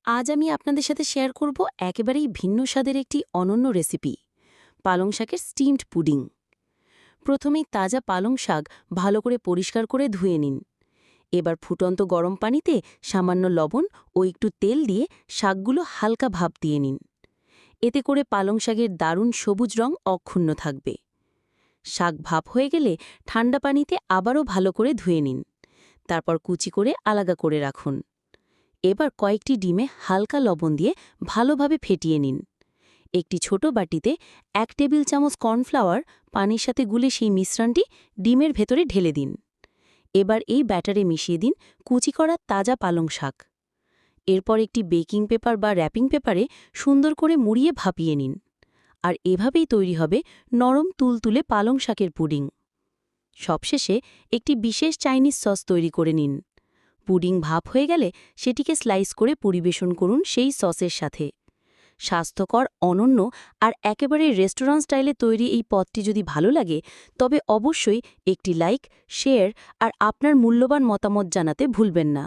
আজ আমি আপনাদের সাথে শেয়ার করব একেবারেই ভিন্ন স্বাদের একটি অনন্য রেসিপি, পালং শাকের স্টিমড পুডিং। প্রথমেই তাজা পালং শাক ভালো করে পরিষ্কার করে ধুয়ে নিন। এবার ফুটন্ত গরম পানিতে সামান্য লবণ ও একটু তেল দিয়ে শাকগুলো হালকা ভাপ দিয়ে নিন। এতে করে পালং শাকের দারুণ সবুজ রং অক্ষুণ্ণ থাকবে। শাক ভাপ হয়ে গেলে ঠান্ডা পানিতে আবারও ভালো করে ধুয়ে নিন। তারপর কুচি করে আলাদা করে রাখুন। এবার কয়েকটি ডিমে হালকা লবণ দিয়ে ভালোভাবে ফেটিয়ে নিন। একটি ছোট বাটিতে 1 টেবিল চামচ কর্নফ্লাওয়ার পানির সাথে গুলে সেই মিশ্রণটি ডিমের ভেতরে ঢেলে দিন। এবার এই ব্যাটারে মিশিয়ে দিন কুচি করা তাজা পালং শাক। এরপর একটি বেকিং পেপার বা র্যাপিং পেপারে সুন্দর করে মুড়িয়ে ভাপিয়ে নিন। আর এভাবেই তৈরি হবে নরম তুলতুলে পালং শাকের পুডিং। সবশেষে একটি বিশেষ চাইনিজ সস তৈরি করে নিন। পুডিং ভাপ হয়ে গেলে সেটিকে স্লাইস করে পরিবেশন করুন সেই সসের সাথে। স্বাস্থ্যকর, অনন্য আর একেবারে রেস্টুরেন্ট স্টাইলে তৈরি এই পদটি যদি ভালো লাগে, তবে অবশ্যই একটি লাইক, শেয়ার আর আপনার মূল্যবান মতামত জানাতে ভুলবেন না।